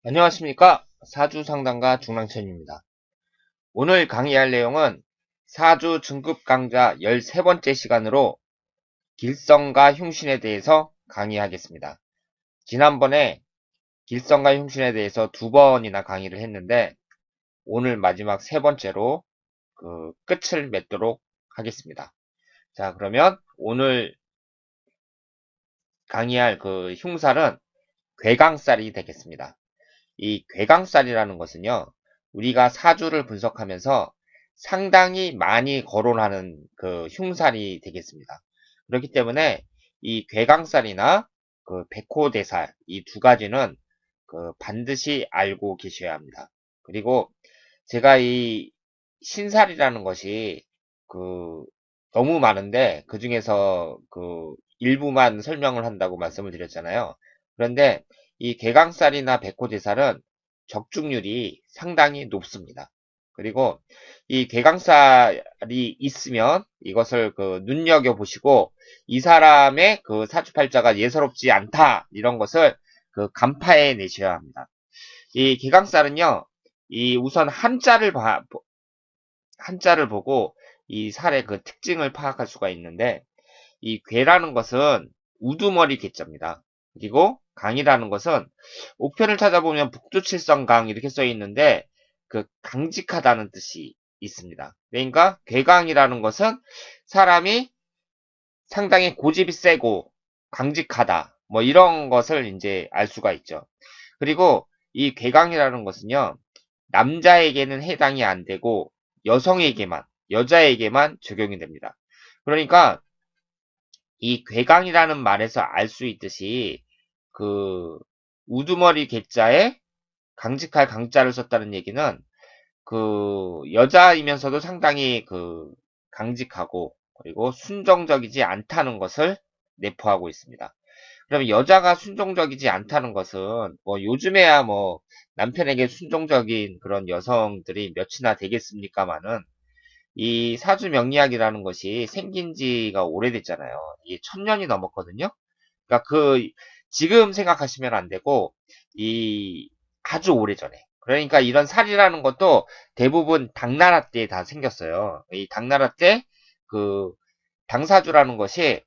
안녕하십니까. 사주상담가 중랑천입니다. 오늘 강의할 내용은 사주 중급 강좌 13번째 시간으로 길성과 흉신에 대해서 강의하겠습니다. 지난번에 길성과 흉신에 대해서 2번이나 강의를 했는데 오늘 마지막 3번째로 끝을 맺도록 하겠습니다. 자, 그러면 오늘 강의할 흉살은 괴강살이 되겠습니다. 이 괴강살이라는 것은요, 우리가 사주를 분석하면서 상당히 많이 거론하는 흉살이 되겠습니다. 그렇기 때문에 이 괴강살이나 백호대살 이 두 가지는 반드시 알고 계셔야 합니다. 그리고 제가 이 신살이라는 것이 너무 많은데 그 중에서 일부만 설명을 한다고 말씀을 드렸잖아요. 그런데 이 괴강살이나 백호대살은 적중률이 상당히 높습니다. 그리고 이 괴강살이 있으면 이것을 눈여겨보시고 이 사람의 사주팔자가 예사롭지 않다 이런 것을 간파해 내셔야 합니다. 이 괴강살은요, 이 우선 한자를 보고 이 살의 특징을 파악할 수가 있는데 이 괴라는 것은 우두머리 괴자입니다. 그리고 강이라는 것은 옥편을 찾아보면 북두칠성강 이렇게 써 있는데 강직하다는 뜻이 있습니다. 그러니까 괴강이라는 것은 사람이 상당히 고집이 세고 강직하다 뭐 이런 것을 이제 알 수가 있죠. 그리고 이 괴강이라는 것은요, 남자에게는 해당이 안 되고 여자에게만 적용이 됩니다. 그러니까 이 괴강이라는 말에서 알 수 있듯이 우두머리 괴자에 강직할 강자를 썼다는 얘기는 여자이면서도 상당히 강직하고 그리고 순종적이지 않다는 것을 내포하고 있습니다. 그러면 여자가 순종적이지 않다는 것은 뭐 요즘에야 뭐 남편에게 순종적인 그런 여성들이 몇이나 되겠습니까마는 이 사주 명리학이라는 것이 생긴 지가 오래됐잖아요. 이게 1000년이 넘었거든요. 그러니까 지금 생각하시면 안 되고, 아주 오래전에. 그러니까 이런 살이라는 것도 대부분 당나라 때 다 생겼어요. 이 당나라 때, 그, 당사주라는 것이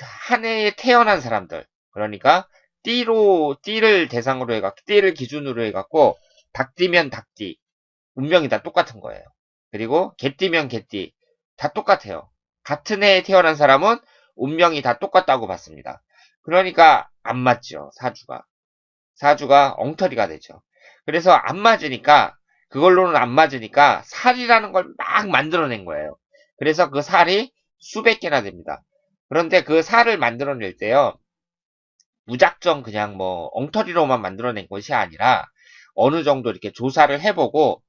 한 해에 태어난 사람들. 그러니까 띠를 대상으로 해갖고, 띠를 기준으로 해갖고, 닭띠면 닭띠. 운명이 다 똑같은 거예요. 그리고 개띠면 개띠. 다 똑같아요. 같은 해에 태어난 사람은 운명이 다 똑같다고 봤습니다. 그러니까 안 맞죠, 사주가. 사주가 엉터리가 되죠. 그래서 안 맞으니까, 그걸로는 안 맞으니까 살이라는 걸 막 만들어낸 거예요. 그래서 그 살이 수백 개나 됩니다. 그런데 그 살을 만들어낼 때요, 무작정 그냥 뭐 엉터리로만 만들어낸 것이 아니라 어느 정도 이렇게 조사를 해보고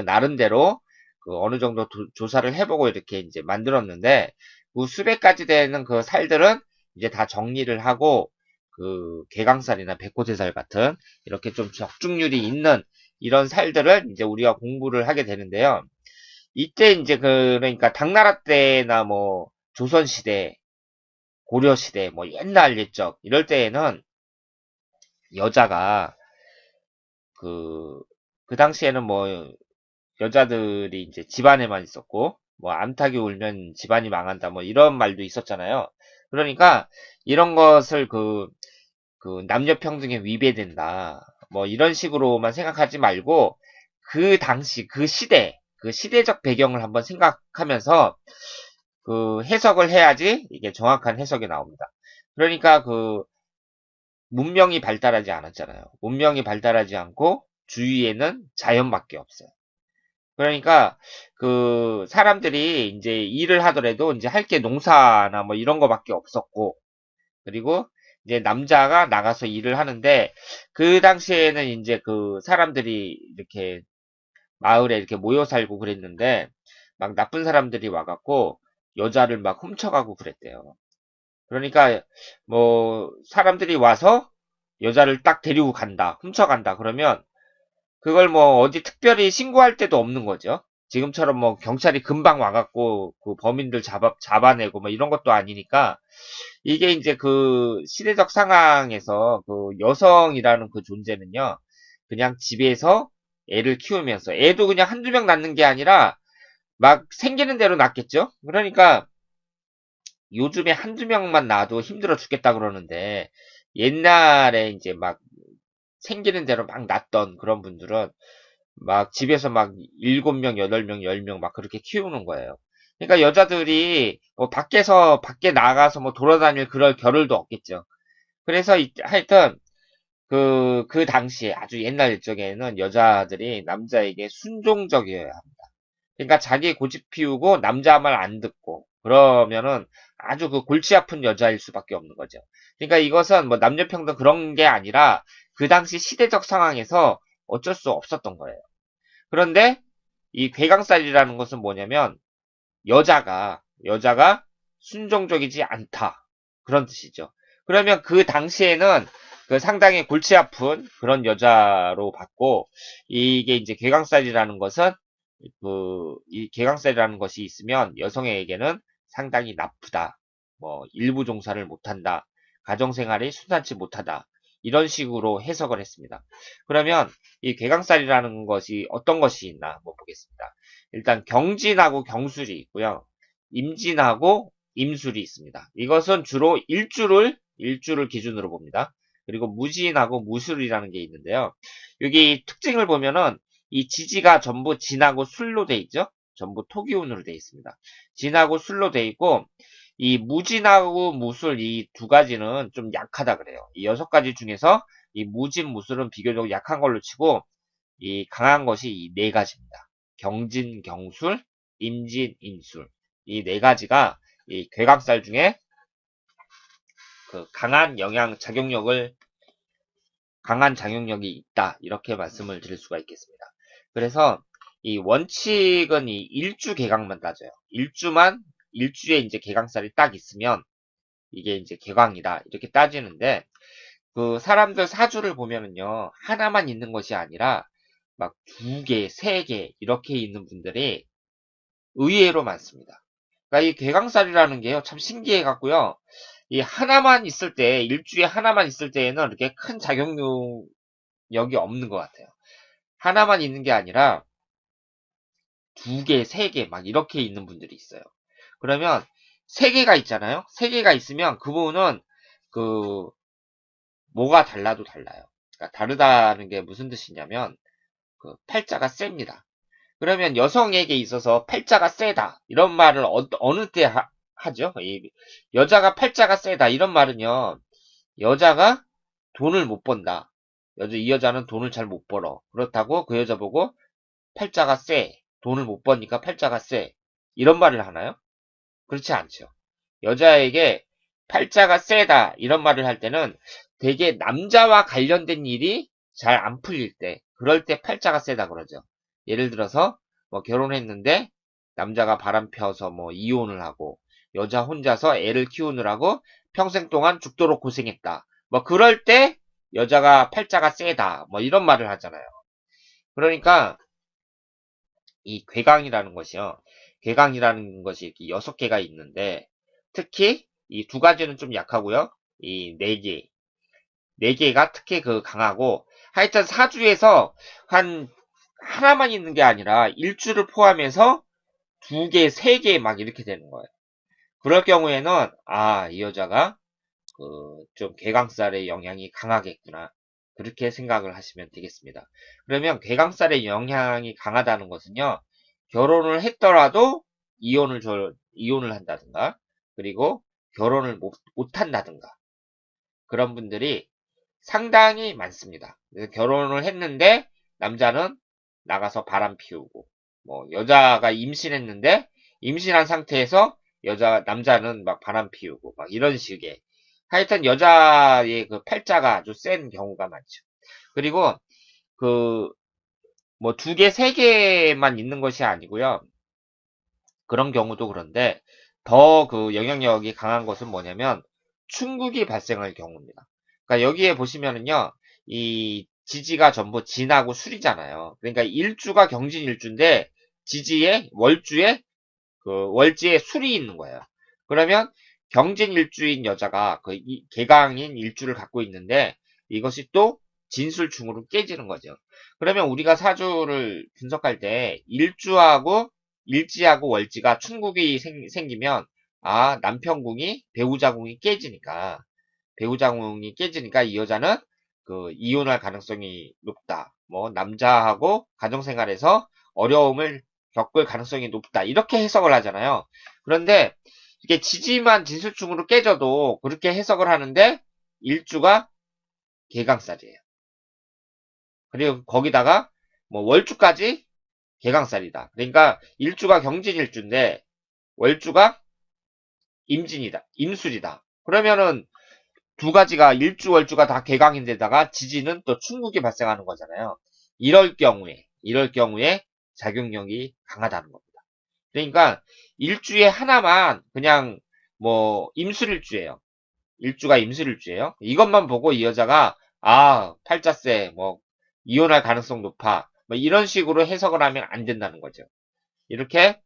나름대로 어느 정도 조사를 해보고 이렇게 이제 만들었는데 그 수백 가지 되는 그 살들은 이제 다 정리를 하고 괴강살이나 백호대살 같은 이렇게 좀 적중률이 있는 이런 살들을 이제 우리가 공부를 하게 되는데요. 이때 이제 그러니까 당나라 때나 뭐 조선시대, 고려시대, 뭐 옛날 옛적 이럴 때에는 여자가 그, 그 당시에는 뭐 여자들이 이제 집안에만 있었고, 뭐, 암탉이 울면 집안이 망한다, 뭐, 이런 말도 있었잖아요. 그러니까, 이런 것을 남녀 평등에 위배된다. 뭐, 이런 식으로만 생각하지 말고, 그 당시, 그 시대적 배경을 한번 생각하면서, 해석을 해야지, 이게 정확한 해석이 나옵니다. 그러니까 문명이 발달하지 않았잖아요. 문명이 발달하지 않고, 주위에는 자연밖에 없어요. 그러니까 사람들이 이제 일을 하더라도 이제 할 게 농사나 뭐 이런 거밖에 없었고 그리고 이제 남자가 나가서 일을 하는데 그 당시에는 이제 사람들이 이렇게 마을에 이렇게 모여 살고 그랬는데 막 나쁜 사람들이 와갖고 여자를 막 훔쳐가고 그랬대요. 그러니까 뭐 사람들이 와서 여자를 딱 데리고 간다, 훔쳐간다 그러면 그걸 뭐 어디 특별히 신고할 데도 없는 거죠. 지금처럼 뭐 경찰이 금방 와갖고 그 범인들 잡아내고 뭐 이런 것도 아니니까 이게 이제 그 시대적 상황에서 그 여성이라는 그 존재는요, 그냥 집에서 애를 키우면서 애도 그냥 한두 명 낳는 게 아니라 막 생기는 대로 낳겠죠? 그러니까 요즘에 한두 명만 낳아도 힘들어 죽겠다 그러는데 옛날에 이제 막 생기는 대로 막 낳던 그런 분들은 막 집에서 막 7명, 8명, 10명 막 그렇게 키우는 거예요. 그러니까 여자들이 뭐 밖에 나가서 뭐 돌아다닐 그럴 겨를도 없겠죠. 그래서 하여튼 그 당시에 아주 옛날 일적에는 여자들이 남자에게 순종적이어야 합니다. 그러니까 자기 고집 피우고 남자 말 안 듣고 그러면은 아주 그 골치 아픈 여자일 수밖에 없는 거죠. 그러니까 이것은 뭐 남녀평등 그런 게 아니라 그 당시 시대적 상황에서 어쩔 수 없었던 거예요. 그런데 이 괴강살이라는 것은 뭐냐면 여자가 순종적이지 않다. 그런 뜻이죠. 그러면 그 당시에는 그 상당히 골치 아픈 그런 여자로 봤고, 이게 이제 괴강살이라는 것은 이 개강살이라는 것이 있으면 여성에게는 상당히 나쁘다. 뭐 일부 종사를 못한다. 가정생활이 순탄치 못하다. 이런 식으로 해석을 했습니다. 그러면 이 괴강살이라는 것이 어떤 것이 있나 한번 보겠습니다. 일단 경진하고 경술이 있고요. 임진하고 임술이 있습니다. 이것은 주로 일주를 기준으로 봅니다. 그리고 무진하고 무술이라는 게 있는데요. 여기 특징을 보면은 이 지지가 전부 진하고 술로 돼 있죠? 전부 토기운으로 돼 있습니다. 진하고 술로 돼 있고, 이 무진하고 무술 이 두 가지는 좀 약하다 그래요. 이 6가지 중에서 이 무진, 무술은 비교적 약한 걸로 치고, 이 강한 것이 이 4가지입니다. 경진, 경술, 임진, 임술. 이 4가지가 이 괴각살 중에 그 강한 작용력이 있다. 이렇게 말씀을 드릴 수가 있겠습니다. 그래서 이 원칙은 이 일주 개강만 따져요. 일주에 이제 개강살이 딱 있으면 이게 이제 개강이다. 이렇게 따지는데 그 사람들 사주를 보면은요. 하나만 있는 것이 아니라 막 2개, 3개 이렇게 있는 분들이 의외로 많습니다. 그러니까 이 개강살이라는 게요. 참 신기해 갖고요. 이 하나만 있을 때, 일주에 하나만 있을 때에는 이렇게 큰 작용력이 없는 것 같아요. 하나만 있는 게 아니라 2개, 3개 막 이렇게 있는 분들이 있어요. 그러면 3개가 있잖아요. 3개가 있으면 그 부분은 그 뭐가 달라도 달라요. 그러니까 다르다는 게 무슨 뜻이냐면 그 팔자가 셉니다. 그러면 여성에게 있어서 팔자가 세다 이런 말을 어느 때 하죠? 여자가 팔자가 세다 이런 말은요. 여자가 돈을 못 번다. 이 여자는 돈을 잘 못 벌어. 그렇다고 그 여자 보고 팔자가 세. 돈을 못 버니까 팔자가 세. 이런 말을 하나요? 그렇지 않죠. 여자에게 팔자가 세다. 이런 말을 할 때는 되게 남자와 관련된 일이 잘 안 풀릴 때, 그럴 때 팔자가 세다 그러죠. 예를 들어서 뭐 결혼했는데 남자가 바람 펴서 뭐 이혼을 하고 여자 혼자서 애를 키우느라고 평생 동안 죽도록 고생했다. 뭐 그럴 때 여자가 팔자가 세다. 뭐 이런 말을 하잖아요. 그러니까 이 괴강이라는 것이요. 괴강이라는 것이 이렇게 6개가 있는데 특히 이 2가지는 좀 약하고요. 이 4개가 특히 그 강하고 하여튼 사주에서 하나만 있는 게 아니라 일주를 포함해서 2개, 3개 막 이렇게 되는 거예요. 그럴 경우에는 이 여자가 좀 괴강살의 영향이 강하겠구나. 그렇게 생각을 하시면 되겠습니다. 그러면 괴강살의 영향이 강하다는 것은요. 결혼을 했더라도 이혼을 한다든가 그리고 결혼을 못한다든가 그런 분들이 상당히 많습니다. 그래서 결혼을 했는데 남자는 나가서 바람 피우고 뭐 여자가 임신했는데 임신한 상태에서 남자는 막 바람 피우고 막 이런 식의 하여튼 여자의 그 팔자가 아주 센 경우가 많죠. 그리고 그 뭐 2개, 3개만 있는 것이 아니고요. 그런 경우도 그런데 더 그 영향력이 강한 것은 뭐냐면 충국이 발생할 경우입니다. 그러니까 여기에 보시면은요. 이 지지가 전부 진하고 술이잖아요. 그러니까 일주가 경진일주인데 지지에 월주에 그 월지에 술이 있는 거예요. 그러면 경진일주인 여자가 그 개강인 일주를 갖고 있는데 이것이 또 진술충으로 깨지는 거죠. 그러면 우리가 사주를 분석할 때 일주하고 일지하고 월지가 충국이 생기면 아 남편궁이 배우자궁이 깨지니까 이 여자는 그 이혼할 가능성이 높다. 뭐 남자하고 가정생활에서 어려움을 겪을 가능성이 높다. 이렇게 해석을 하잖아요. 그런데 이게 지지만 진술충으로 깨져도 그렇게 해석을 하는데 일주가 개강살이에요. 그리고 거기다가 뭐 월주까지 개강살이다. 그러니까 일주가 경진일주인데 월주가 임진이다. 임술이다. 그러면은 두 가지가 일주 월주가 다 개강인데다가 지지는 또 충국이 발생하는 거잖아요. 이럴 경우에 작용력이 강하다는 겁니다. 그러니까 일주에 하나만 그냥 뭐 임술일주예요. 일주가 임술일주예요. 이것만 보고 이 여자가 아 팔자세 뭐 이혼할 가능성 높아 뭐 이런 식으로 해석을 하면 안 된다는 거죠. 이렇게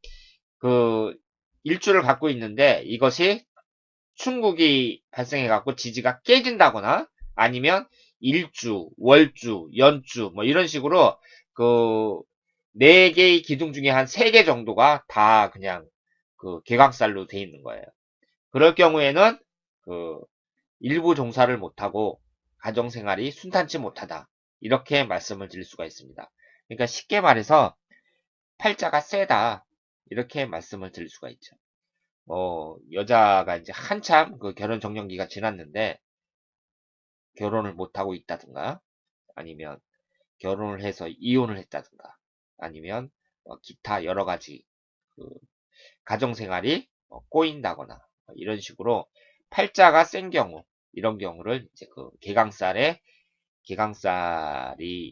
그 일주를 갖고 있는데 이것이 충국이 발생해갖고 지지가 깨진다거나 아니면 일주, 월주, 연주 뭐 이런 식으로 그 4개의 기둥 중에 한 3개 정도가 다 그냥 그 개강살로 돼 있는 거예요. 그럴 경우에는 그 일부 종사를 못하고 가정생활이 순탄치 못하다. 이렇게 말씀을 드릴 수가 있습니다. 그러니까 쉽게 말해서 팔자가 세다. 이렇게 말씀을 드릴 수가 있죠. 여자가 이제 한참 그 결혼 정년기가 지났는데 결혼을 못하고 있다든가 아니면 결혼을 해서 이혼을 했다든가 아니면 기타 여러 가지 그 가정생활이 꼬인다거나 이런 식으로 팔자가 센 경우 이런 경우를 이제 그 개강살이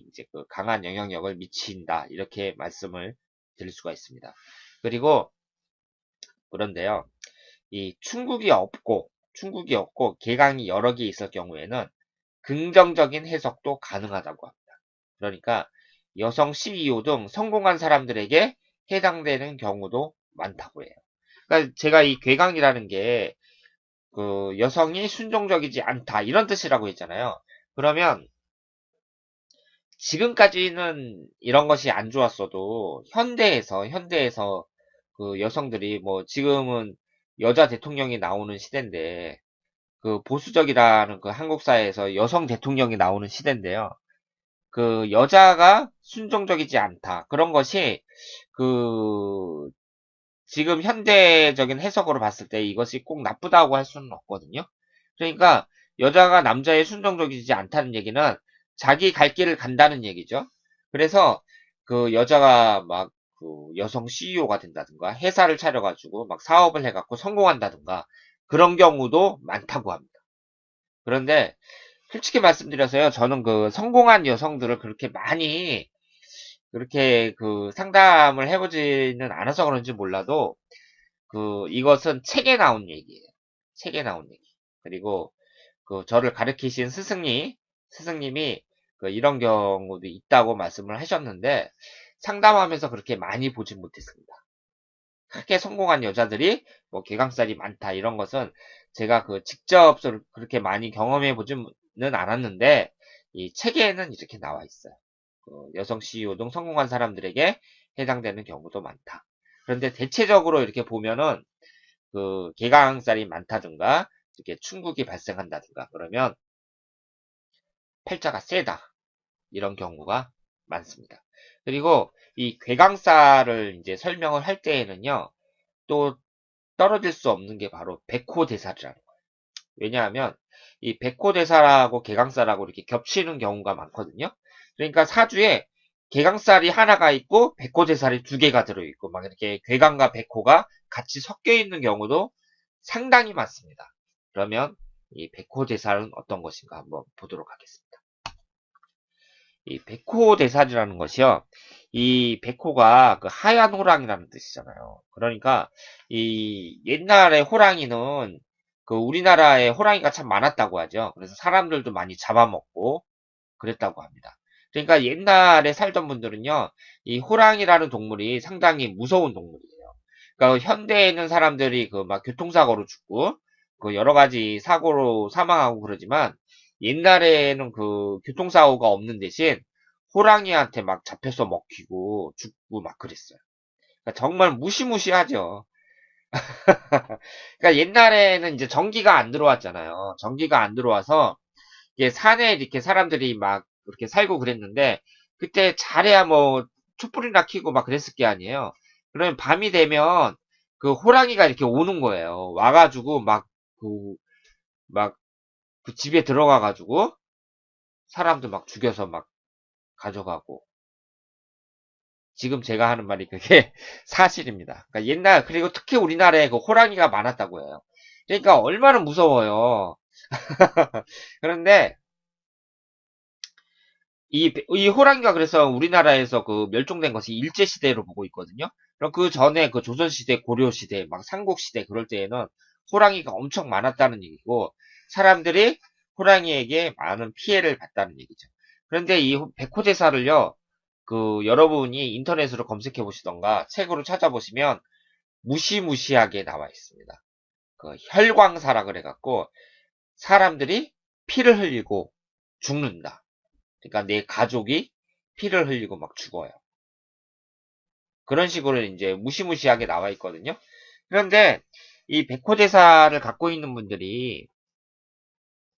이제 그 강한 영향력을 미친다 이렇게 말씀을 드릴 수가 있습니다. 그리고 그런데요. 이 충국이 없고 개강이 여러 개 있을 경우에는 긍정적인 해석도 가능하다고 합니다. 그러니까 여성 CEO 등 성공한 사람들에게 해당되는 경우도 많다고 해요. 그러니까 제가 이 괴강이라는 게 그 여성이 순종적이지 않다 이런 뜻이라고 했잖아요. 그러면 지금까지는 이런 것이 안 좋았어도 현대에서 그 여성들이 뭐 지금은 여자 대통령이 나오는 시대인데 그 보수적이라는 그 한국 사회에서 여성 대통령이 나오는 시대인데요. 그 여자가 순종적이지 않다. 그런 것이 그 지금 현대적인 해석으로 봤을 때 이것이 꼭 나쁘다고 할 수는 없거든요. 그러니까 여자가 남자에 순종적이지 않다는 얘기는 자기 갈 길을 간다는 얘기죠. 그래서 그 여자가 막 그 여성 CEO가 된다든가 회사를 차려가지고 막 사업을 해갖고 성공한다든가 그런 경우도 많다고 합니다. 그런데 솔직히 말씀드려서요, 저는 그 성공한 여성들을 그렇게 많이 그렇게 그 상담을 해보지는 않아서 그런지 몰라도 그 이것은 책에 나온 얘기예요. 책에 나온 얘기. 그리고 그 저를 가르치신 스승님이 그 이런 경우도 있다고 말씀을 하셨는데 상담하면서 그렇게 많이 보진 못했습니다. 크게 성공한 여자들이 뭐 개강살이 많다 이런 것은 제가 그 직접 그렇게 많이 경험해 보지는 않았는데 이 책에는 이렇게 나와 있어요. 그 여성 CEO 등 성공한 사람들에게 해당되는 경우도 많다. 그런데 대체적으로 이렇게 보면은 그 개강살이 많다든가 이렇게 충국이 발생한다든가 그러면 팔자가 세다 이런 경우가 많습니다. 그리고 이 괴강살을 이제 설명을 할 때에는요 또 떨어질 수 없는 게 바로 백호대살이라는 거예요. 왜냐하면 이 백호대살하고 개강살하고 이렇게 겹치는 경우가 많거든요. 그러니까 사주에 개강살이 하나가 있고 백호대살이 2개가 들어있고 막 이렇게 괴강과 백호가 같이 섞여 있는 경우도 상당히 많습니다. 그러면 이 백호대살은 어떤 것인가 한번 보도록 하겠습니다. 이 백호대살이라는 것이요. 이 백호가 그 하얀 호랑이라는 뜻이잖아요. 그러니까 이 옛날에 호랑이는 그 우리나라에 호랑이가 참 많았다고 하죠. 그래서 사람들도 많이 잡아먹고 그랬다고 합니다. 그러니까 옛날에 살던 분들은요, 이 호랑이라는 동물이 상당히 무서운 동물이에요. 그러니까 현대에 있는 사람들이 그 막 교통사고로 죽고, 그 여러 가지 사고로 사망하고 그러지만, 옛날에는 그 교통사고가 없는 대신, 호랑이한테 막 잡혀서 먹히고, 죽고 막 그랬어요. 그러니까 정말 무시무시하죠. 그러니까 옛날에는 이제 전기가 안 들어왔잖아요. 전기가 안 들어와서 이게 산에 이렇게 사람들이 막 그렇게 살고 그랬는데 그때 잘해야 뭐 촛불이나 켜고 막 그랬을 게 아니에요. 그러면 밤이 되면 그 호랑이가 이렇게 오는 거예요. 와가지고 막 그 집에 들어가가지고 사람들 막 죽여서 막 가져가고 지금 제가 하는 말이 그게 사실입니다. 그러니까 옛날 그리고 특히 우리나라에 그 호랑이가 많았다고 해요. 그러니까 얼마나 무서워요. 그런데 이 호랑이가 그래서 우리나라에서 그 멸종된 것이 일제시대로 보고 있거든요. 그럼 그 전에 그 조선시대, 고려시대, 막 삼국시대 그럴 때에는 호랑이가 엄청 많았다는 얘기고, 사람들이 호랑이에게 많은 피해를 봤다는 얘기죠. 그런데 이 백호대사를요, 그 여러분이 인터넷으로 검색해 보시던가 책으로 찾아보시면 무시무시하게 나와 있습니다. 그 혈광사라 그래갖고 사람들이 피를 흘리고 죽는다. 그러니까 내 가족이 피를 흘리고 막 죽어요. 그런 식으로 이제 무시무시하게 나와 있거든요. 그런데 이 백호대사를 갖고 있는 분들이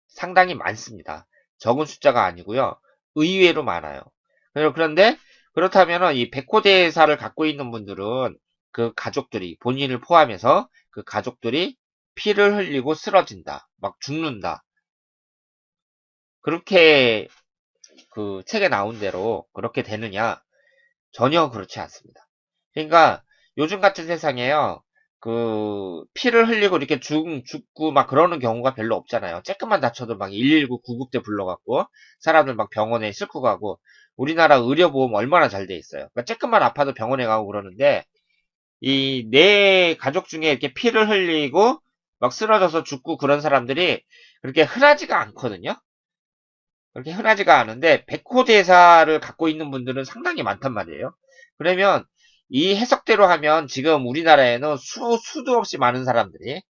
상당히 많습니다. 적은 숫자가 아니고요. 의외로 많아요. 그런데 그렇다면 이 백호대사를 갖고 있는 분들은 그 가족들이 본인을 포함해서 그 가족들이 피를 흘리고 쓰러진다. 막 죽는다. 그렇게 그 책에 나온 대로 그렇게 되느냐? 전혀 그렇지 않습니다. 그러니까 요즘 같은 세상에요. 그 피를 흘리고 이렇게 죽고 막 그러는 경우가 별로 없잖아요. 쬐끔만 다쳐도 막 119 구급대 불러갖고 사람들 막 병원에 싣고 가고 우리나라 의료보험 얼마나 잘 돼 있어요. 그러니까 쬐끔만 아파도 병원에 가고 그러는데 이 내 가족 중에 이렇게 피를 흘리고 막 쓰러져서 죽고 그런 사람들이 그렇게 흔하지가 않거든요. 그렇게 흔하지가 않은데 백호대사를 갖고 있는 분들은 상당히 많단 말이에요. 그러면 이 해석대로 하면 지금 우리나라에는 수도 없이 많은 사람들이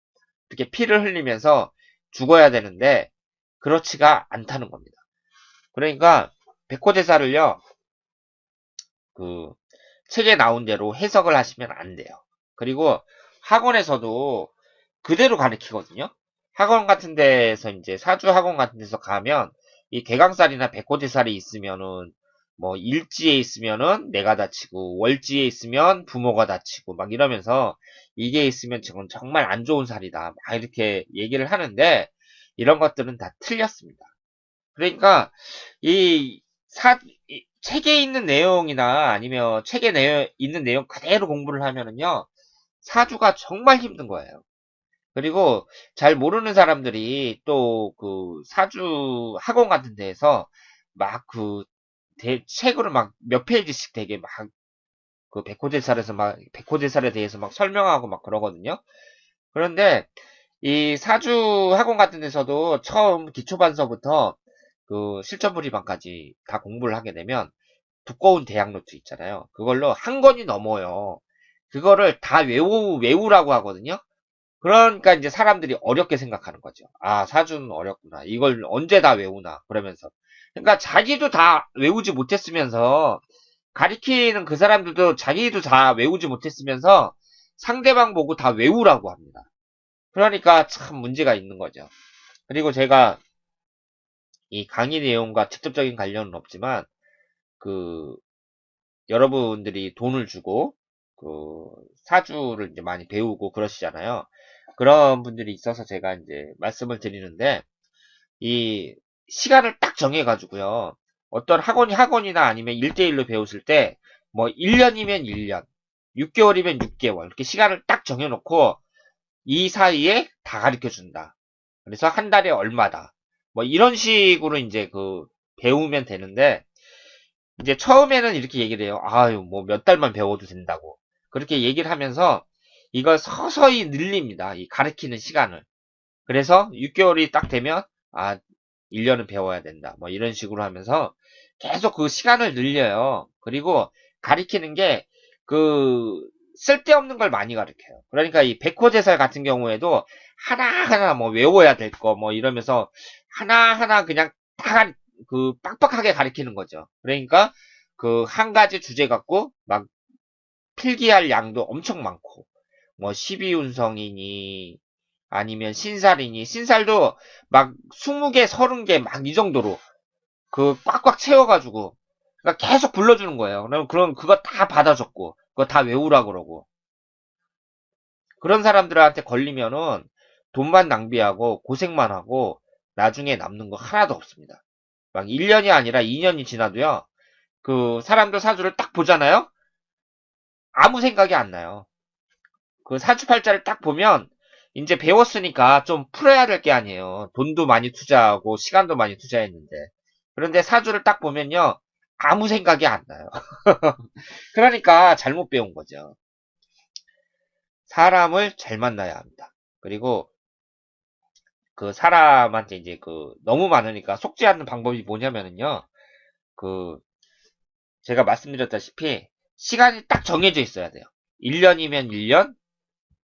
이렇게 피를 흘리면서 죽어야 되는데 그렇지가 않다는 겁니다. 그러니까 백호대사를요, 그 책에 나온 대로 해석을 하시면 안 돼요. 그리고 학원에서도 그대로 가르치거든요. 학원 같은 데서 이제 사주 학원 같은 데서 가면 이 개강살이나 백호대살이 있으면은 뭐 일지에 있으면은 내가 다치고 월지에 있으면 부모가 다치고 막 이러면서 이게 있으면 지금 정말 안 좋은 살이다 막 이렇게 얘기를 하는데 이런 것들은 다 틀렸습니다. 그러니까 이 책에 있는 내용이나 아니면 책에 있는 내용 그대로 공부를 하면은요 사주가 정말 힘든 거예요. 그리고 잘 모르는 사람들이 또 그 사주 학원 같은 데에서 막 그 책으로 막 몇 페이지씩 되게 막 그 백호대살에 대해서 막 설명하고 막 그러거든요. 그런데 이 사주 학원 같은 데서도 처음 기초반서부터 그 실전물리반까지 다 공부를 하게 되면 두꺼운 대학노트 있잖아요. 그걸로 한 권이 넘어요. 그거를 다 외우라고 하거든요. 그러니까 이제 사람들이 어렵게 생각하는 거죠. 아, 사주는 어렵구나. 이걸 언제 다 외우나. 그러면서. 그러니까 자기도 다 외우지 못했으면서 가리키는 그 사람들도 자기도 다 외우지 못했으면서 상대방 보고 다 외우라고 합니다. 그러니까 참 문제가 있는 거죠. 그리고 제가 이 강의 내용과 직접적인 관련은 없지만 그 여러분들이 돈을 주고 그 사주를 이제 많이 배우고 그러시잖아요. 그런 분들이 있어서 제가 이제 말씀을 드리는데 이 시간을 딱 정해가지고요. 어떤 학원이나 아니면 1대1로 배우실 때 뭐 1년이면 1년, 6개월이면 6개월 이렇게 시간을 딱 정해놓고 이 사이에 다 가르쳐 준다. 그래서 한 달에 얼마다. 뭐 이런 식으로 이제 그 배우면 되는데 이제 처음에는 이렇게 얘기를 해요. 아유, 뭐 몇 달만 배워도 된다고. 그렇게 얘기를 하면서 이걸 서서히 늘립니다. 이 가르치는 시간을. 그래서 6개월이 딱 되면, 아, 1년은 배워야 된다. 뭐 이런 식으로 하면서 계속 그 시간을 늘려요. 그리고 가리키는 게 그 쓸데없는 걸 많이 가르쳐요. 그러니까 이 백호제살 같은 경우에도 하나하나 뭐 외워야 될 거 뭐 이러면서 하나하나 그냥 다 그 빡빡하게 가리키는 거죠. 그러니까 그 한 가지 주제 갖고 막 필기할 양도 엄청 많고 뭐 12운성이니 아니면 신살이니 신살도 막 20개, 30개 막 이 정도로 그 꽉꽉 채워가지고 그러니까 계속 불러주는 거예요. 그럼 그거 다 받아 적고 그거 다 외우라 그러고 그런 사람들한테 걸리면은 돈만 낭비하고 고생만 하고 나중에 남는 거 하나도 없습니다. 막 1년이 아니라 2년이 지나도요. 그 사람들 사주를 딱 보잖아요. 아무 생각이 안 나요. 그 사주팔자를 딱 보면 이제 배웠으니까 좀 풀어야 될 게 아니에요. 돈도 많이 투자하고 시간도 많이 투자했는데. 그런데 사주를 딱 보면요. 아무 생각이 안 나요. 그러니까 잘못 배운 거죠. 사람을 잘 만나야 합니다. 그리고 그 사람한테 이제 그 너무 많으니까 속지 않는 방법이 뭐냐면은요. 그 제가 말씀드렸다시피 시간이 딱 정해져 있어야 돼요. 1년이면 1년,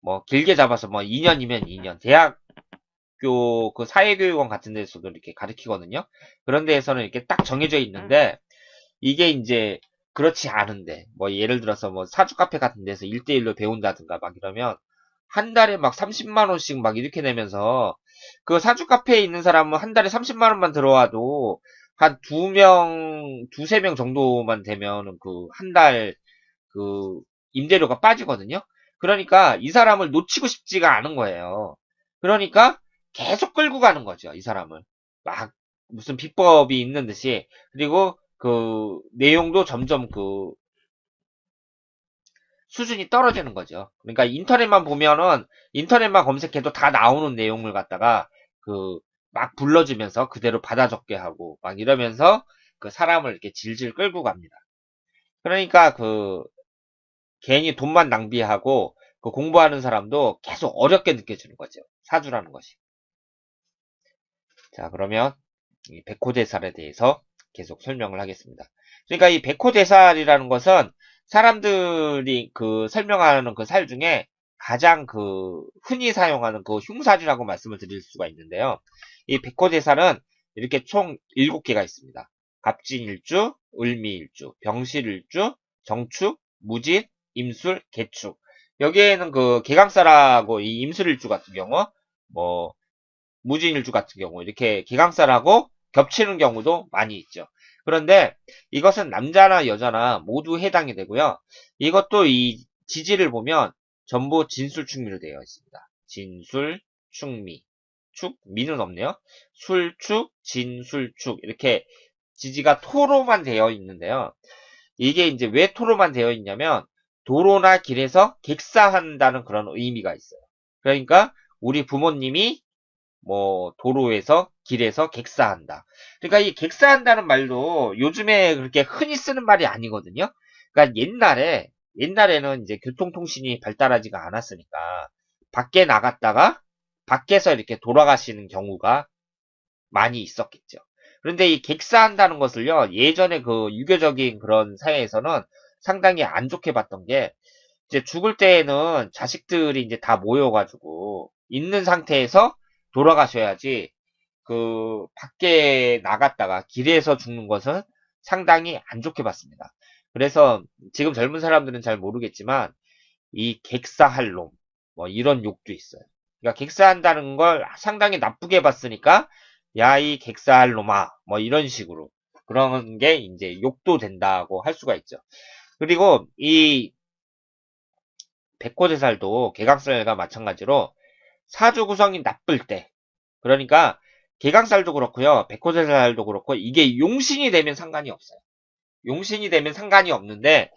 뭐 길게 잡아서 뭐 2년이면 2년. 대학교 그 사회교육원 같은 데서도 이렇게 가르치거든요. 그런 데에서는 이렇게 딱 정해져 있는데 이게 이제 그렇지 않은데 뭐 예를 들어서 뭐 사주 카페 같은 데서 1대1로 배운다든가 막 이러면 한 달에 막 30만 원씩 막 이렇게 내면서 그 사주 카페에 있는 사람은 한 달에 30만 원만 들어와도 한 두 명, 두세 명 정도만 되면 그 한 달 그 임대료가 빠지거든요. 그러니까 이 사람을 놓치고 싶지가 않은 거예요. 그러니까 계속 끌고 가는 거죠. 이 사람을. 막 무슨 비법이 있는 듯이. 그리고 그 내용도 점점 그 수준이 떨어지는 거죠. 그러니까 인터넷만 보면은 인터넷만 검색해도 다 나오는 내용을 갖다가 그 막 불러주면서 그대로 받아 적게 하고 막 이러면서 그 사람을 이렇게 질질 끌고 갑니다. 그러니까 그 괜히 돈만 낭비하고 그 공부하는 사람도 계속 어렵게 느껴지는 거죠. 사주라는 것이. 자, 그러면 이 백호대살에 대해서 계속 설명을 하겠습니다. 그러니까 이 백호대살이라는 것은 사람들이 그 설명하는 그 살 중에 가장 그 흔히 사용하는 그 흉살이라고 말씀을 드릴 수가 있는데요. 이 백호대살은 이렇게 총 7개가 있습니다. 갑진일주, 을미일주, 병실일주, 정축, 무진, 임술, 개축. 여기에는 그 개강살하고 이 임술일주 같은 경우 뭐 무진일주 같은 경우 이렇게 기강살하고 겹치는 경우도 많이 있죠. 그런데 이것은 남자나 여자나 모두 해당이 되고요. 이것도 이 지지를 보면 전부 진술충미로 되어 있습니다. 진술, 충미. 축, 미는 없네요. 술축, 진술축 이렇게 지지가 토로만 되어 있는데요. 이게 이제 왜 토로만 되어 있냐면 도로나 길에서 객사한다는 그런 의미가 있어요. 그러니까 우리 부모님이 뭐 도로에서 길에서 객사한다. 그러니까 이 객사한다는 말도 요즘에 그렇게 흔히 쓰는 말이 아니거든요. 그러니까 옛날에는 이제 교통통신이 발달하지가 않았으니까 밖에 나갔다가 밖에서 이렇게 돌아가시는 경우가 많이 있었겠죠. 그런데 이 객사한다는 것을요, 예전에 그 유교적인 그런 사회에서는 상당히 안 좋게 봤던 게, 이제 죽을 때에는 자식들이 이제 다 모여가지고, 있는 상태에서 돌아가셔야지, 그, 밖에 나갔다가 길에서 죽는 것은 상당히 안 좋게 봤습니다. 그래서 지금 젊은 사람들은 잘 모르겠지만, 이 객사할 놈, 뭐 이런 욕도 있어요. 그러니까 객사한다는 걸 상당히 나쁘게 봤으니까, 야, 이 객사할 놈아, 뭐 이런 식으로. 그런 게 이제 욕도 된다고 할 수가 있죠. 그리고 이 백호대살도 개강살과 마찬가지로 사주 구성이 나쁠 때, 그러니까 개강살도 그렇고요, 백호대살도 그렇고 이게 용신이 되면 상관이 없어요. 용신이 되면 상관이 없는데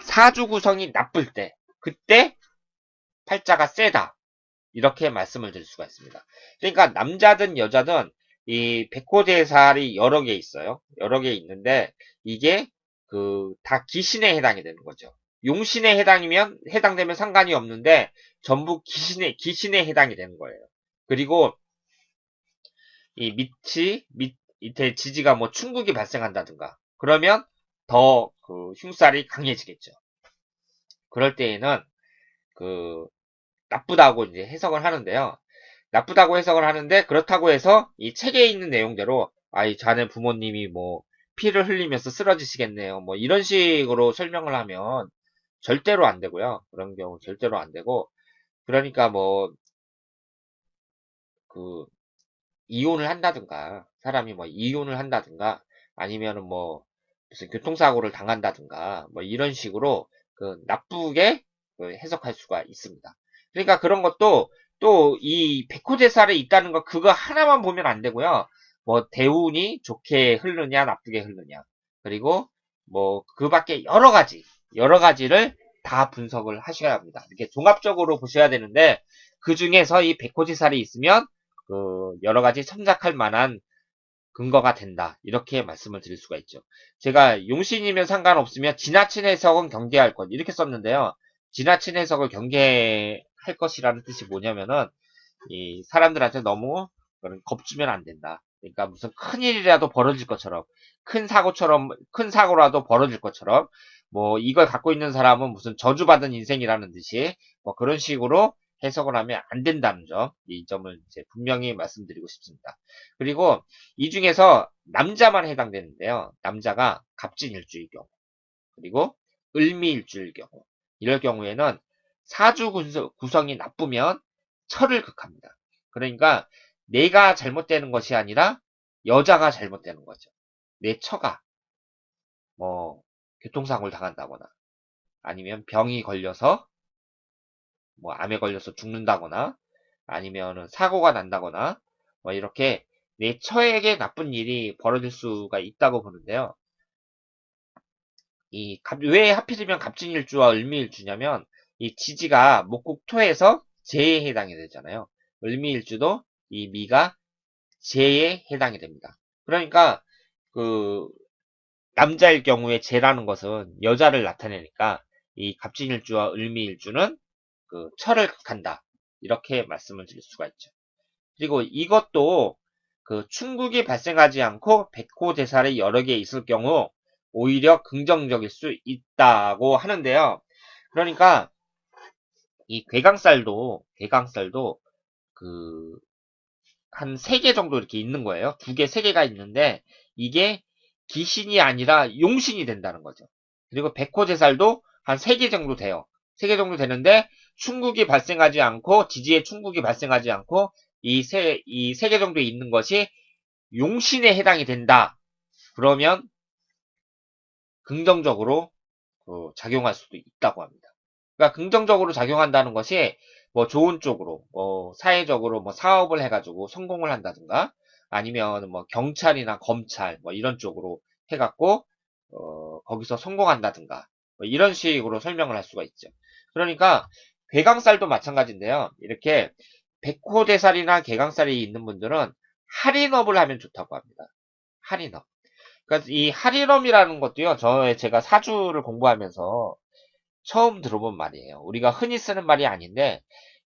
사주 구성이 나쁠 때, 그때 팔자가 세다. 이렇게 말씀을 드릴 수가 있습니다. 그러니까 남자든 여자든 이 백호대살이 여러 개 있어요. 여러 개 있는데 이게 그 다 기신에 해당이 되는 거죠. 용신에 해당되면 상관이 없는데 전부 기신에 해당이 되는 거예요. 그리고 이 밑에 지지가 뭐 충국이 발생한다든가 그러면 더 그 흉살이 강해지겠죠. 그럴 때에는 그 나쁘다고 이제 해석을 하는데요. 나쁘다고 해석을 하는데 그렇다고 해서 이 책에 있는 내용대로 이 자네 부모님이 뭐 피를 흘리면서 쓰러지시겠네요. 뭐 이런 식으로 설명을 하면 절대로 안 되고요. 그런 경우 절대로 안 되고 그러니까 뭐 그 이혼을 한다든가 사람이 뭐 이혼을 한다든가 아니면은 뭐 무슨 교통사고를 당한다든가 뭐 이런 식으로 그 나쁘게 그 해석할 수가 있습니다. 그러니까 그런 것도 또 이 백호대살에 있다는 거 그거 하나만 보면 안 되고요. 뭐 대운이 좋게 흐르냐 나쁘게 흐르냐 그리고 뭐 그밖에 여러 가지를 다 분석을 하셔야 합니다. 이렇게 종합적으로 보셔야 되는데 그 중에서 이 백호지살이 있으면 그 여러 가지 참작할 만한 근거가 된다. 이렇게 말씀을 드릴 수가 있죠. 제가 용신이면 상관없으면 지나친 해석은 경계할 것 이렇게 썼는데요. 지나친 해석을 경계할 것이라는 뜻이 뭐냐면은 이 사람들한테 너무 겁주면 안 된다. 그러니까 무슨 큰 일이라도 벌어질 것처럼 큰 사고라도 벌어질 것처럼 뭐 이걸 갖고 있는 사람은 무슨 저주받은 인생이라는 듯이 뭐 그런 식으로 해석을 하면 안 된다는 점, 이 점을 이제 분명히 말씀드리고 싶습니다. 그리고 이 중에서 남자만 해당되는데요. 남자가 갑진일주일 경우, 그리고 을미일주일 경우, 이럴 경우에는 사주 구성이 나쁘면 철을 극합니다. 그러니까 내가 잘못되는 것이 아니라 여자가 잘못되는 거죠. 내 처가 뭐 교통사고를 당한다거나 아니면 병이 걸려서 뭐 암에 걸려서 죽는다거나 아니면 사고가 난다거나 뭐 이렇게 내 처에게 나쁜 일이 벌어질 수가 있다고 보는데요. 왜 하필이면 갑진일주와 을미일주냐면 이 지지가 목국토에서 재에 해당이 되잖아요. 을미일주도 이 미가 재에 해당이 됩니다. 그러니까 그 남자일 경우에 재라는 것은 여자를 나타내니까 이 갑진일주와 을미일주는 그 철을 극한다. 이렇게 말씀을 드릴 수가 있죠. 그리고 이것도 그 충국이 발생하지 않고 백호대살이 여러 개 있을 경우 오히려 긍정적일 수 있다고 하는데요. 그러니까 이 괴강살도 그 한 3개 정도 이렇게 있는 거예요. 2개, 3개가 있는데 이게 기신이 아니라 용신이 된다는 거죠. 그리고 백호제살도 한 3개 정도 돼요. 3개 정도 되는데 충국이 발생하지 않고 지지에 충국이 발생하지 않고 이 세 개 정도 있는 것이 용신에 해당이 된다. 그러면 긍정적으로 작용할 수도 있다고 합니다. 그러니까 긍정적으로 작용한다는 것이 뭐 좋은 쪽으로, 뭐 사회적으로 뭐 사업을 해가지고 성공을 한다든가 아니면 뭐 경찰이나 검찰 뭐 이런 쪽으로 해갖고 거기서 성공한다든가 뭐 이런 식으로 설명을 할 수가 있죠. 그러니까 괴강살도 마찬가지인데요. 이렇게 백호대살이나 개강살이 있는 분들은 할인업을 하면 좋다고 합니다. 할인업. 그러니까 이 할인업이라는 것도요. 제가 사주를 공부하면서 처음 들어본 말이에요. 우리가 흔히 쓰는 말이 아닌데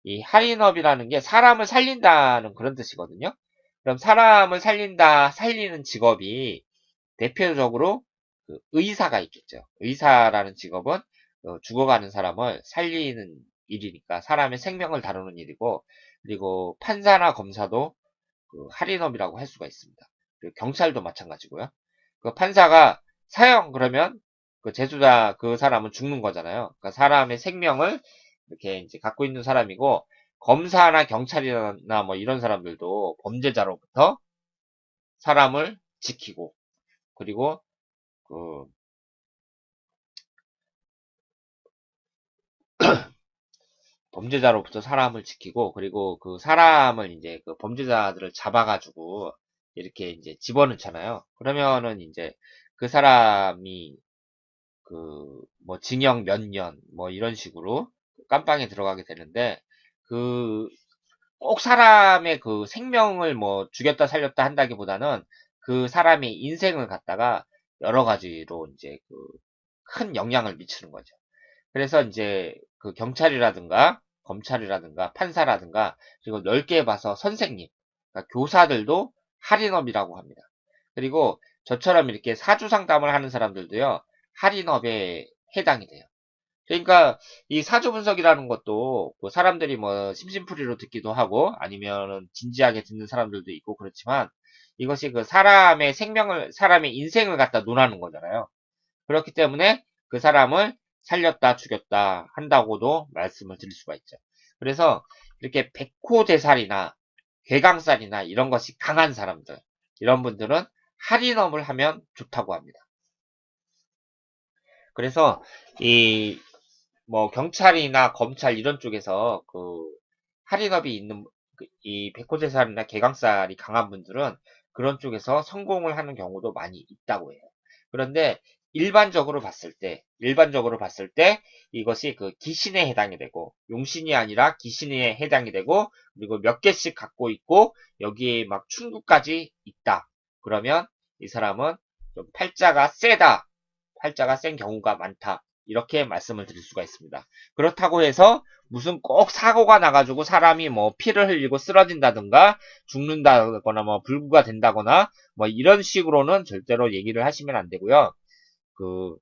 이 할인업이라는 게 사람을 살린다는 그런 뜻이거든요. 그럼 사람을 살리는 직업이 대표적으로 그 의사가 있겠죠. 의사라는 직업은 죽어가는 사람을 살리는 일이니까 사람의 생명을 다루는 일이고 그리고 판사나 검사도 그 할인업이라고 할 수가 있습니다. 그리고 경찰도 마찬가지고요. 그 판사가 사형 그러면 그 재수자 그 사람은 죽는 거잖아요. 그러니까 사람의 생명을 이렇게 이제 갖고 있는 사람이고 검사나 경찰이나 뭐 이런 사람들도 범죄자로부터 사람을 지키고 그리고 그 범죄자로부터 사람을 지키고 그리고 그 사람을 이제 그 범죄자들을 잡아가지고 이렇게 이제 집어넣잖아요. 그러면은 이제 그 사람이 그 뭐 징역 몇 년 뭐 이런 식으로 깜빵에 들어가게 되는데 그 꼭 사람의 그 생명을 뭐 죽였다 살렸다 한다기보다는 그 사람의 인생을 갖다가 여러 가지로 이제 그 큰 영향을 미치는 거죠. 그래서 이제 그 경찰이라든가 검찰이라든가 판사라든가 그리고 넓게 봐서 선생님, 그러니까 교사들도 할인업이라고 합니다. 그리고 저처럼 이렇게 사주 상담을 하는 사람들도요, 할인업에 해당이 돼요. 그러니까 이 사주 분석이라는 것도 뭐 사람들이 뭐 심심풀이로 듣기도 하고 아니면은 진지하게 듣는 사람들도 있고 그렇지만 이것이 그 사람의 생명을, 사람의 인생을 갖다 논하는 거잖아요. 그렇기 때문에 그 사람을 살렸다 죽였다 한다고도 말씀을 드릴 수가 있죠. 그래서 이렇게 백호대살이나 괴강살이나 이런 것이 강한 사람들, 이런 분들은 할인업을 하면 좋다고 합니다. 그래서 이 뭐 경찰이나 검찰 이런 쪽에서 그 할인업이 있는 이 백호대살이나 개강살이 강한 분들은 그런 쪽에서 성공을 하는 경우도 많이 있다고 해요. 그런데 일반적으로 봤을 때 이것이 그 기신에 해당이 되고 용신이 아니라 기신에 해당이 되고 그리고 몇 개씩 갖고 있고 여기에 막 충구까지 있다. 그러면 이 사람은 좀 팔자가 센 경우가 많다. 이렇게 말씀을 드릴 수가 있습니다. 그렇다고 해서 무슨 꼭 사고가 나가지고 사람이 뭐 피를 흘리고 쓰러진다든가 죽는다거나 뭐 불구가 된다거나 뭐 이런 식으로는 절대로 얘기를 하시면 안 되고요. 그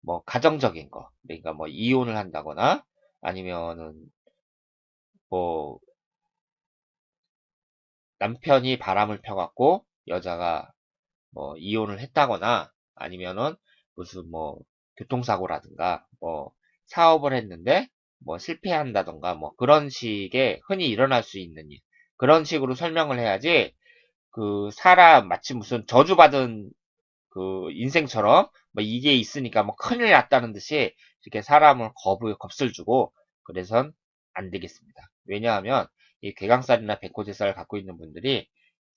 뭐 가정적인 거, 그러니까 뭐 이혼을 한다거나 아니면은 뭐 남편이 바람을 펴갖고 여자가 뭐 이혼을 했다거나 아니면은 무슨 뭐 교통사고라든가 뭐 사업을 했는데 뭐 실패한다던가 뭐 그런 식의 흔히 일어날 수 있는 일. 그런 식으로 설명을 해야지 그 사람 마치 무슨 저주받은 그 인생처럼 뭐 이게 있으니까 뭐 큰일 났다는 듯이 이렇게 사람을 겁을 주고 그래선 안 되겠습니다. 왜냐하면 이 괴강살이나 백호제살을 갖고 있는 분들이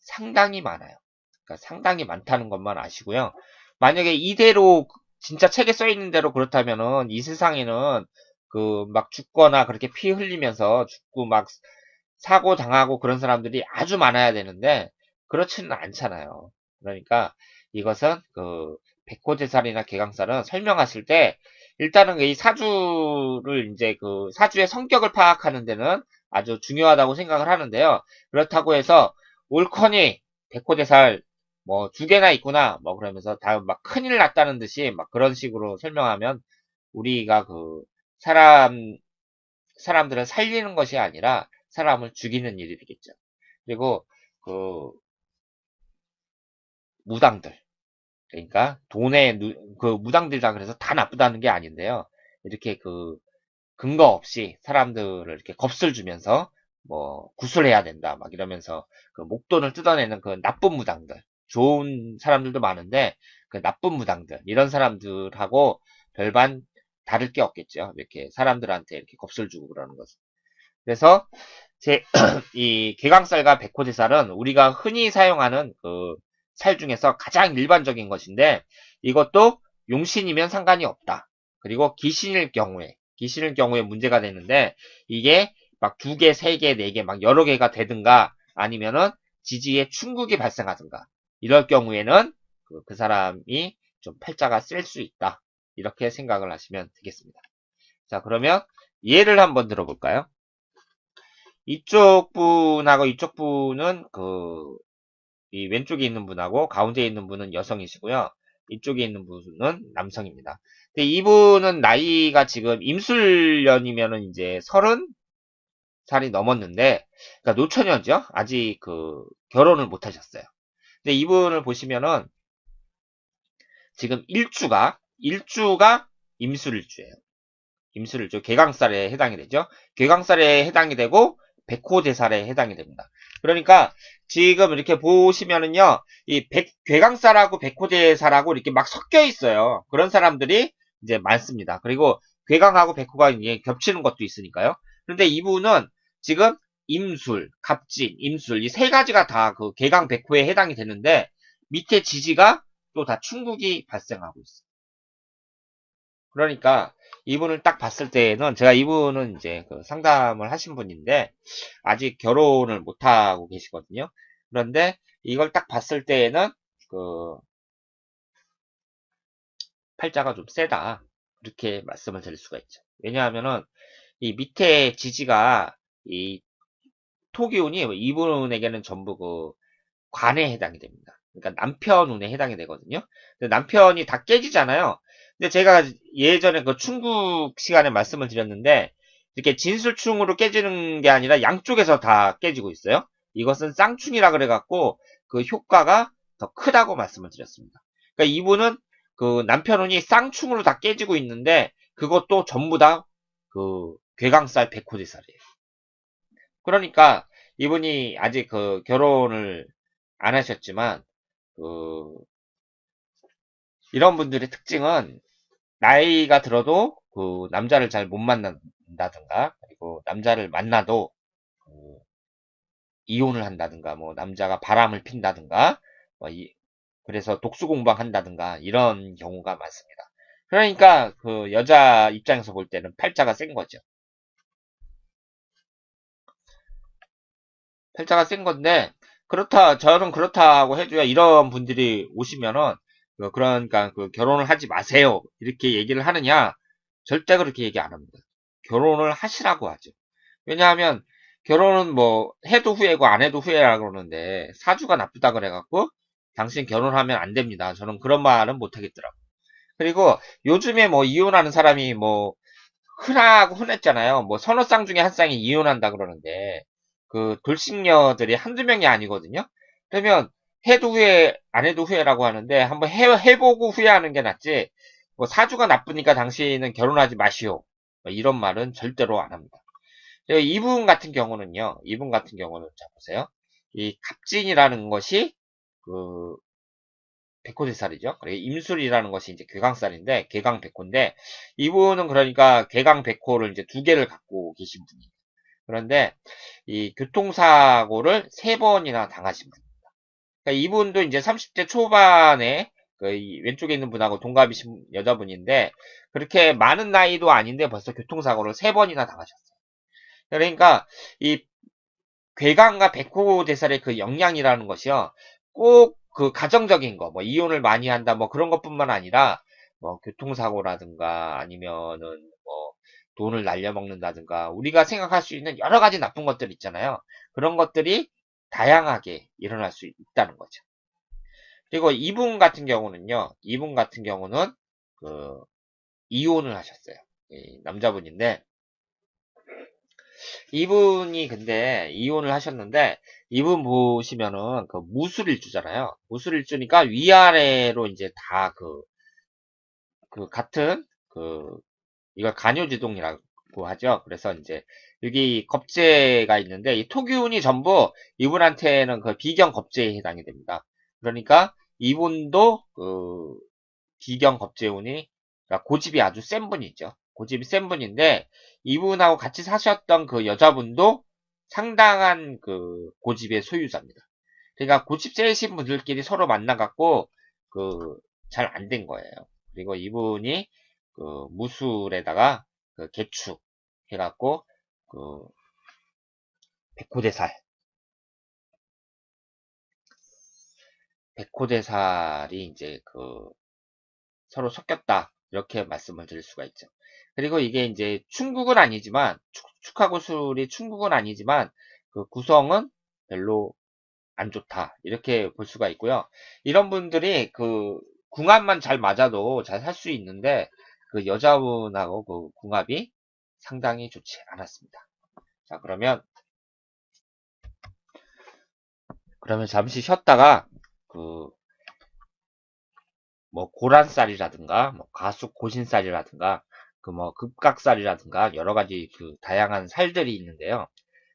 상당히 많아요. 그러니까 상당히 많다는 것만 아시고요. 만약에 이대로 진짜 책에 써 있는 대로 그렇다면은 이 세상에는 그 막 죽거나 그렇게 피 흘리면서 죽고 막 사고 당하고 그런 사람들이 아주 많아야 되는데 그렇지는 않잖아요. 그러니까 이것은 그 백호제살이나 개강살은 설명하실 때 일단은 이 사주를 이제 그 사주의 성격을 파악하는 데는 아주 중요하다고 생각을 하는데요. 그렇다고 해서 옳거니 백호대살 뭐 두 개나 있구나 뭐 그러면서 다 막 큰일 났다는 듯이 막 그런 식으로 설명하면 우리가 그 사람들을 살리는 것이 아니라 사람을 죽이는 일이 되겠죠. 그리고 그 무당들 그러니까 그 무당들이라 그래서 다 나쁘다는 게 아닌데요. 이렇게 그 근거 없이 사람들을 이렇게 겁을 주면서 뭐 구술해야 된다 막 이러면서 그 목돈을 뜯어내는 그 나쁜 무당들 좋은 사람들도 많은데 그 나쁜 무당들 이런 사람들하고 별반 다를 게 없겠죠. 이렇게 사람들한테 이렇게 겁을 주고 그러는 것은. 그래서 이 개강살과 백호제살은 우리가 흔히 사용하는 그 살 중에서 가장 일반적인 것인데 이것도 용신이면 상관이 없다. 그리고 귀신일 경우에 문제가 되는데 이게 막 두 개, 세 개, 네 개, 막 여러 개가 되든가 아니면은 지지에 충국이 발생하든가 이럴 경우에는 그 사람이 좀 팔자가 셀 수 있다. 이렇게 생각을 하시면 되겠습니다. 자, 그러면 예를 한번 들어볼까요? 이쪽 분하고 이쪽 분은 이 왼쪽에 있는 분하고 가운데에 있는 분은 여성이시고요. 이쪽에 있는 분은 남성입니다. 근데 이분은 나이가 지금 임술년이면은 이제 30살이 넘었는데, 그러니까 노처녀죠? 아직 결혼을 못 하셨어요. 근데 이분을 보시면은 지금 일주가 임술일주예요. 임술일주, 개강살에 해당이 되죠. 개강살에 해당이 되고 백호대살에 해당이 됩니다. 그러니까 지금 이렇게 보시면은요, 이 괴강살하고 백호대살하고 이렇게 막 섞여 있어요. 그런 사람들이 이제 많습니다. 그리고 괴강하고 백호가 이제 겹치는 것도 있으니까요. 그런데 이분은 지금 임술, 갑진, 임술 이 세 가지가 다 그 괴강 백호에 해당이 되는데 밑에 지지가 또 다 충국이 발생하고 있어요. 그러니까 이분을 딱 봤을 때에는 제가 이분은 이제 그 상담을 하신 분인데 아직 결혼을 못 하고 계시거든요. 그런데 이걸 딱 봤을 때에는 그 팔자가 좀 세다. 이렇게 말씀을 드릴 수가 있죠. 왜냐하면은 이 밑에 지지가 이 토기운이 이분에게는 전부 관에 해당이 됩니다. 그러니까 남편 운에 해당이 되거든요. 근데 남편이 다 깨지잖아요. 근데 제가 예전에 그 충국 시간에 말씀을 드렸는데 이렇게 진술충으로 깨지는 게 아니라 양쪽에서 다 깨지고 있어요. 이것은 쌍충이라 그래갖고 그 효과가 더 크다고 말씀을 드렸습니다. 그러니까 이분은 그 남편 운이 쌍충으로 다 깨지고 있는데 그것도 전부 다 그 괴강살 백호대살이에요. 그러니까 이분이 아직 그 결혼을 안 하셨지만 그 이런 분들의 특징은 나이가 들어도 그 남자를 잘 못 만난다든가 그리고 남자를 만나도 그 이혼을 한다든가 뭐 남자가 바람을 핀다든가 뭐 그래서 독수 공방한다든가 이런 경우가 많습니다. 그러니까 그 여자 입장에서 볼 때는 팔자가 센 거죠. 팔자가 센 건데 저는 그렇다고 해줘야 이런 분들이 오시면은 그러니까 그 결혼을 하지 마세요 이렇게 얘기를 하느냐 절대 그렇게 얘기 안 합니다. 결혼을 하시라고 하죠. 왜냐하면 결혼은 뭐 해도 후회고 안 해도 후회라 그러는데 사주가 나쁘다 그래갖고 당신 결혼하면 안 됩니다. 저는 그런 말은 못 하겠더라고요. 그리고 요즘에 뭐 이혼하는 사람이 뭐 흔하고 흔했잖아요. 뭐 서너 쌍 중에 한 쌍이 이혼한다 그러는데 그 돌싱녀들이 한두 명이 아니거든요. 그러면 해도 후회 안 해도 후회라고 하는데 한번 해보고 후회하는 게 낫지. 뭐 사주가 나쁘니까 당신은 결혼하지 마시오. 뭐 이런 말은 절대로 안 합니다. 그리고 이분 같은 경우는 자 보세요. 이 갑진이라는 것이 그 백호대살이죠. 그리고 임술이라는 것이 이제 괴강살인데 괴강백호인데 이분은 그러니까 괴강백호를 이제 두 개를 갖고 계신 분이에요. 그런데 이 교통사고를 세 번이나 당하신 분입니다. 그러니까 이분도 이제 30대 초반에 이 왼쪽에 있는 분하고 동갑이신 여자분인데 그렇게 많은 나이도 아닌데 벌써 교통사고를 세 번이나 당하셨어요. 그러니까 이 괴강과 백호대살의 그 역량이라는 것이요. 꼭 그 가정적인 거, 뭐 이혼을 많이 한다, 뭐 그런 것뿐만 아니라 뭐 교통사고라든가 아니면은 뭐 돈을 날려먹는다든가 우리가 생각할 수 있는 여러 가지 나쁜 것들 있잖아요. 그런 것들이 다양하게 일어날 수 있다는 거죠. 그리고 이분 같은 경우는 그 이혼을 하셨어요. 이 남자분인데 이분이 근데 이혼을 하셨는데 이분 보시면은 그 무술일주잖아요. 무술일주니까 위아래로 이제 다 그 같은 이걸 간요지동이라고 하죠. 그래서 이제 여기 겁재가 있는데 이 토기운이 전부 이분한테는 그 비경 겁재에 해당이 됩니다. 그러니까 이분도 그 비경 겁재운이 그러니까 고집이 아주 센 분이죠. 고집이 센 분인데 이분하고 같이 사셨던 그 여자분도 상당한 그 고집의 소유자입니다. 그러니까 고집 세신 분들끼리 서로 만나갖고 그 잘 안 된 거예요. 그리고 이분이 그 무술에다가 그 개축 해갖고 그 백호대살 백호대살이 이제 그 서로 섞였다 이렇게 말씀을 드릴 수가 있죠. 그리고 이게 이제 충국은 아니지만 축하구술이 충국은 아니지만 그 구성은 별로 안 좋다 이렇게 볼 수가 있고요. 이런 분들이 그 궁합만 잘 맞아도 잘 살 수 있는데 그 여자분하고 그 궁합이 상당히 좋지 않았습니다. 자 그러면 잠시 쉬었다가 그 뭐 고란쌀이라든가 뭐 가숙 고신쌀이라든가 그 뭐 급각쌀이라든가 여러 가지 그 다양한 살들이 있는데요.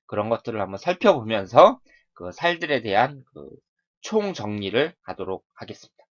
그런 것들을 한번 살펴보면서 그 살들에 대한 그 총 정리를 하도록 하겠습니다.